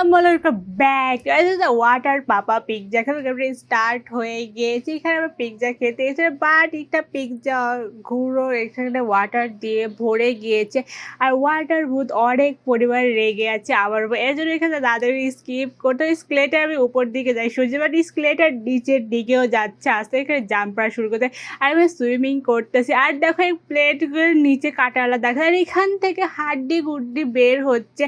Welcome back water পাপা pizza এখানে start হয়ে গিয়েছে। এখানে আমরা পিৎজা খেতে এসেছি, বাট একটা পিৎজা গুঁড়ো এখানে ওয়াটার দিয়ে ভরে গিয়েছে, আর ওয়াটার ভূত অনেক পরিমাণে রেগে আছে আমার উপর। এর জন্য এখানে তাদের স্কিপ করতে স্কেলেটার আমি উপর দিকে যাই সূর্য, বাট স্কেলেটার নিচের দিকেও যাচ্ছে আস্তে, এখানে জাম্প করা শুরু করতে। আর আমি সুইমিং করতেছি, আর দেখো এই প্লেটগুলোর নিচে কাটাওয়ালা দেখা, আর এখান থেকে হাড্ডি গুড্ডি বের হচ্ছে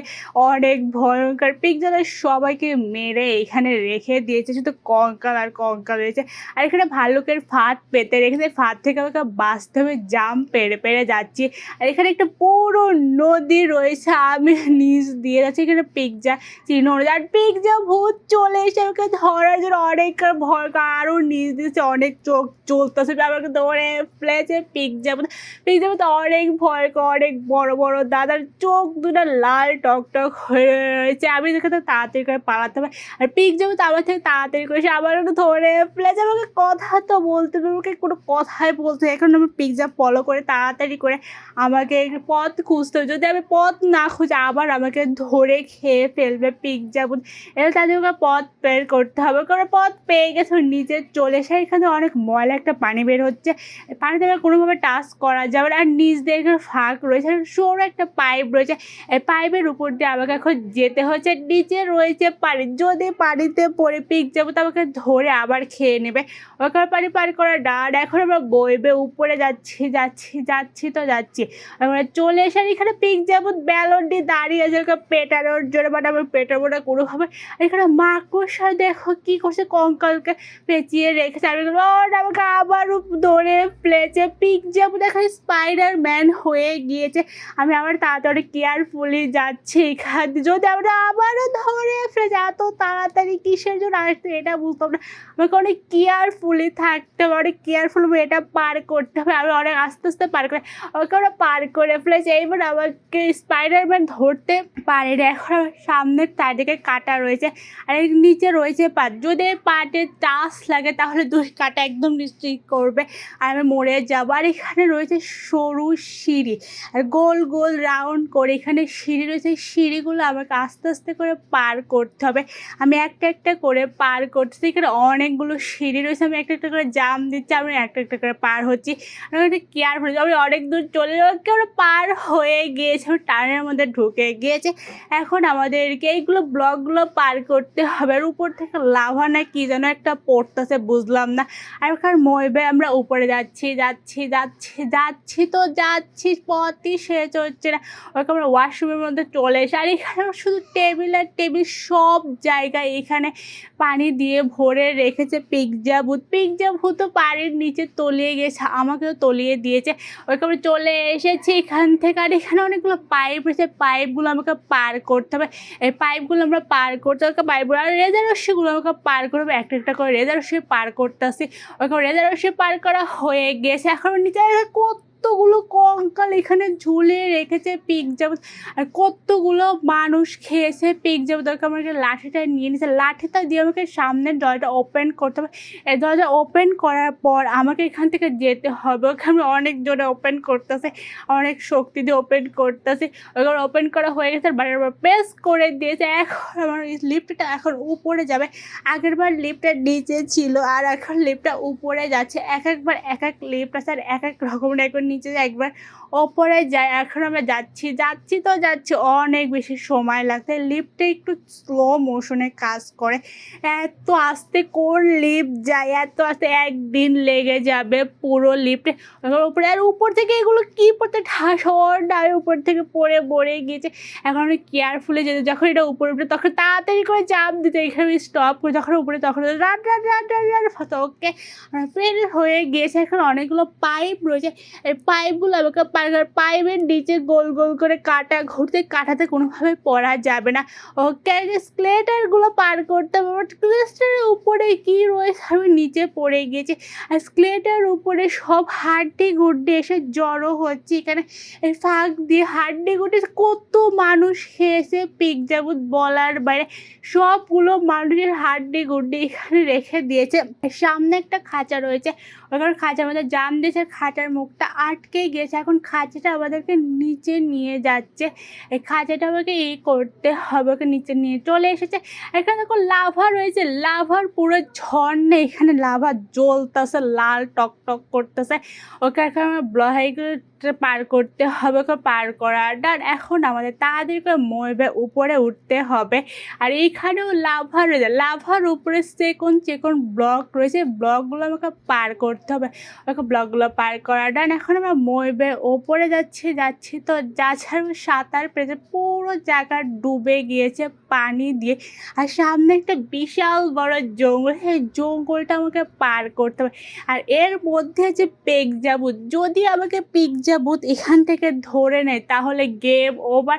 অনেক ভয়ঙ্কর। পিৎজাটা সবাইকে মেরে এখানে রেখে দিয়েছে, শুধু কঙ্কাল আর কঙ্কাল রয়েছে। আর এখানে ভাল্লুকের ফাঁদ পেতে রেখেছে, ফাঁদ থেকে আমাকে বাঁচতে হবে, জাম্প পেরে পেরে যাচ্ছি। আর এখানে একটা পুরো নদী রয়েছে, আমি নিচ দিয়ে যাচ্ছি। এখানে পিৎজা চিহ্ন রয়েছে, আর পিৎজা ভূত চলে এসে আমাকে ধরার জন্য অনেক ভয়ঙ্কর, আরও নিচ দিয়েছে, অনেক চোখ চলতেছে, আমাকে ধরে ফেলেছে। পিৎজা ভূত অনেক ভয়ঙ্কর, অনেক বড় বড় দাদার চোখ দুটো লাল টকটক হয়ে রয়েছে। আমি দেখে তো তাড়াতাড়ি করে পালাতে হবে, আর পিৎজা ভূত আমার থেকে তাড়াতাড়ি করে সে আবার একটু ধরে ফেলেছে। আমাকে কথা তো বলতে হবে, আমাকে কোনো কথাই বলতে হবে। এখন আমি পিৎজা ফলো করে তাড়াতাড়ি করে আমাকে পথ খুঁজতে হবে, যদি আমি পথ না খুঁজে আবার আমাকে ধরে খেয়ে ফেলবে পিৎজা ভূত। এবার তাদেরকে পথ বের করতে হবে, কারণ পথ পেয়ে গেছে নিচে চলে এসে। এখানে অনেক ময়লা একটা পানি বের হচ্ছে, পানিতে কোনোভাবে টাচ করা যাবে না, আর নিচ দিয়ে এখানে ফাঁক রয়েছে, সরু একটা পাইপ রয়েছে। এই পাইপের উপর দিয়ে আমাকে এখন যেতে হচ্ছে, নিচে রয়েছে পানি, যদি পানিতে পড়ে পিৎজা ভূত আমাকে ধরে আবার খেয়ে নেবে। ওখানে পানি পার করা ডান। এখন আমরা বইবে উপরে যাচ্ছি যাচ্ছি যাচ্ছি তো যাচ্ছি, আমরা চলে এসে এখানে পিৎজা ভূত ব্যালন দিয়ে দাঁড়িয়ে আছে ওকে পেটানোর জন্য, বাট আমি পেটাবো না কোনোভাবে। এখানে মাকড়সা দেখো কি করছে, কঙ্কালকে পেঁচিয়ে রেখেছে। আমি আমাকে আবারও ধরে ফেলেছে। পিৎজা ভূত এখন স্পাইডার ম্যান হয়ে গিয়েছে। আমি আবার তাড়াতাড়ি কেয়ারফুলি যাচ্ছি এখান দিয়ে, যদি আমরা আবারও ধরে ফেলেছে। এত তাড়াতাড়ি কিসের জন্য আসতে এটা বুঝতাম না। আমাকে অনেক কেয়ারফুলি থাকতে হবে, অনেক কেয়ারফুল এটা পার করতে হবে। আমি অনেক আস্তে আস্তে পার করে ওকে ওরা পার করে ফেলেছে। এইবার আমাকে স্পাইডারম্যান ধরতে পারে না। এখন আমার সামনের চারদিকে কাটা রয়েছে, আর এর নিচে রয়েছে পাট, যদি পাটে টাচ লাগে তাহলে দুই কাটা একদম নিশ্চিত করবে আর আমি মরে যাবো। আর এখানে রয়েছে সরু সিঁড়ি, আর গোল গোল রাউন্ড করে এখানে সিঁড়ি রয়েছে। সিঁড়িগুলো আমাকে আস্তে আস্তে করে পার করতে হবে। আমি একটা একটা করে পার করতেছি, এখানে অনেকগুলো সিঁড়ি রয়েছে, আমি একটা একটা করে জাম দিচ্ছি, আমি একটা একটা করে পার হচ্ছি। আমি একটা কেয়ারফুল, আমি অনেক দূর চলে যাবো, কেউ পার হয়ে গিয়েছে, টানের মধ্যে ঢুকে গিয়েছে। এখন আমাদেরকে এইগুলো ব্লকগুলো পার করতে হবে, আর উপর থেকে লাভা না কি যেন একটা পড়তেছে, বুঝলাম না। আর ওখানে মইবে আমরা উপরে যাচ্ছি যাচ্ছি যাচ্ছি যাচ্ছি তো যাচ্ছি, পথই শেষ হচ্ছে না। ওকে আমরা ওয়াশরুমের মধ্যে চলে এসে, আর এখানে শুধু টেবিল আর টেবিল, সব জায়গায় এখানে পানি দিয়ে ভরে রেখেছে পিৎজা ভূত। পিৎজা ভূতও পানির নিচে তলিয়ে গেছে, আমাকেও তলিয়ে দিয়েছে। ওইকে আমরা চলে এসেছি এখান থেকে, আর এখানে অনেকগুলো পাইপ রয়েছে, পাইপগুলো আমাকে পার করতে হবে। এই পাইপগুলো আমরা পার করতে হবে, পাইপগুলো আর রেজার রশ্মিগুলো আমাকে পার করবে, একটা একটা করে রেজার রশ্মি পার করতেছি। ওইখানে রেজার রশ্মি পার করা হয়ে গেছে। এখন নিচে কতগুলো কঙ্কাল এখানে ঝুলে রেখেছে পিৎজা ভূত, আর কতগুলো মানুষ খেয়েছে পিৎজা ভূত। ওকে আমাকে লাঠিটা নিয়ে নিয়েছে, লাঠিটা দিয়ে আমাকে সামনের দরজাটা ওপেন করতে হবে। এই দরজা ওপেন করার পর আমাকে এখান থেকে যেতে হবে। ওকে আমি অনেক জোরে ওপেন করতেছে, অনেক শক্তি দিয়ে ওপেন করতেছি। ওখানে ওপেন করা হয়ে গেছে, বারবার প্রেস করে দিয়েছে। এখন আমার লিফটটা এখন উপরে যাবে, আগের বার লিফটটা নিচে ছিল, আর এখন লিফটটা উপরে যাচ্ছে। এক একবার এক এক লিফট আছে, আর এক এক রকমের, একবার নিচে যায় একবার ওপরে যায়। এখন আমরা যাচ্ছি যাচ্ছি তো যাচ্ছি, অনেক বেশি সময় লাগছে। লিফটে একটু স্লো মোশনে কাজ করে, এত আস্তে কোন লিফট যায়, এত আস্তে একদিন লেগে যাবে পুরো লিফটে উপরে। আর উপর থেকে এগুলো কী পড়তে ঠাসর ডায় উপর থেকে পড়ে পড়ে গিয়েছে। এখন আমি কেয়ারফুলি যেতে, যখন এটা উপরে উঠে তখন তাড়াতাড়ি করে চাপ দিতে, এখানে স্টপ করে যখন উপরে তখন রাট রাট রাট রাট রাট ফাঁসা। ওকে ফ্রেন্ড হয়ে গিয়েছে। এখন অনেকগুলো পাইপ রয়েছে, এই পাইপগুলো আমাকে পাইপের নিচে গোল গোল করে কাটা ঘুরতে, কাটাতে কোনোভাবে পড়া যাবে না। ওকে স্কেলেটারগুলো পার করতে হবে, বাট স্কেলেটারের উপরে কী রয়েছে আমি নিচে পড়ে গিয়েছি। আর স্কেলেটার উপরে সব হাড্ডি গুড্ডি এসে জড়ো হচ্ছে এখানে, এই ফাঁক দিয়ে হাড্ডি গুড্ডি কত মানুষ খেয়েছে পিৎজা ভূত বলার বাইরে। সবগুলো মানুষের হাড্ডি গুড্ডি এখানে রেখে দিয়েছে। সামনে একটা খাঁচা রয়েছে, ওখানে খাঁচার মধ্যে জাম দিয়েছে, খাঁচার মুখটা আটকে গিয়েছে। এখন খাঁচাটা আমাদেরকে নিচে নিয়ে যাচ্ছে। এই খাঁচাটা আমাকে করতে হবে, ওকে নিচে নিয়ে চলে এসেছে। এখানে দেখো লাভা রয়েছে, লাভার পুরো ঝর্ণা, এখানে লাভা জ্বলতেছে, লাল টকটক করতেছে। ওকে এখন আমার ব্লহাইগুলো পার করতে হবে, ওকে পার করার ডান। এখন আমাদের তাড়াতাড়ি করে মরবে উপরে উঠতে হবে। আর এইখানেও লাভা রয়েছে, লাভার উপরে চেকন ব্লক রয়েছে, ব্লকগুলো আমাকে পার করতে হবে। ওকে ব্লকগুলো পার করার ডান। এখন আমরা মরবে ওপরে যাচ্ছি তো যাচ্ছি, সাঁতার পেতে পুরো জায়গা ডুবে গিয়েছে পানি দিয়ে। আর সামনে একটা বিশাল বড় জঙ্গল, সেই জঙ্গলটা আমাকে পার করতে হবে। আর এর মধ্যে যে পেকজাবুত, যদি আমাকে পিকজাবুত এখান থেকে ধরে নেয় তাহলে গেম ওভার।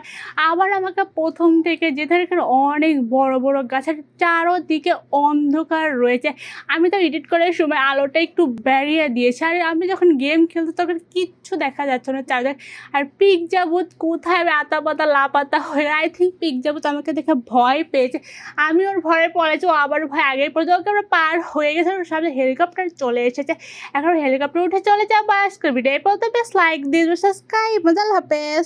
আবার আমাকে প্রথম থেকে যেতে হবে। এখানে অনেক বড় বড় গাছ, আর চারোদিকে অন্ধকার রয়েছে। আমি তো এডিট করার সময় আলোটা একটু বাড়িয়ে দিয়েছি, আর আমি যখন গেম খেলতে তখন কিচ্ছু দেখা যাচ্ছে না চারদিকে। আর পিকজাবুত কোথায় আতা পাতা লাপাতা হয়ে, আই থিঙ্ক পিকজাবুত আমাকে দেখে ভয় পেয়েছে। আমি ওর ভয়ে পড়েছি, ও আবার ভয় আগেই পড়েছে। ওকে আমরা পার হয়ে গেছে, ওর সামনে হেলিকপ্টার চলে এসেছে। এখন হেলিকপ্টার উঠে চলে যাবো। আজকের ভিডিও এই পর্যন্ত, বেশ লাইক দিয়ে সাবস্ক্রাইব, মজা হাফেজ।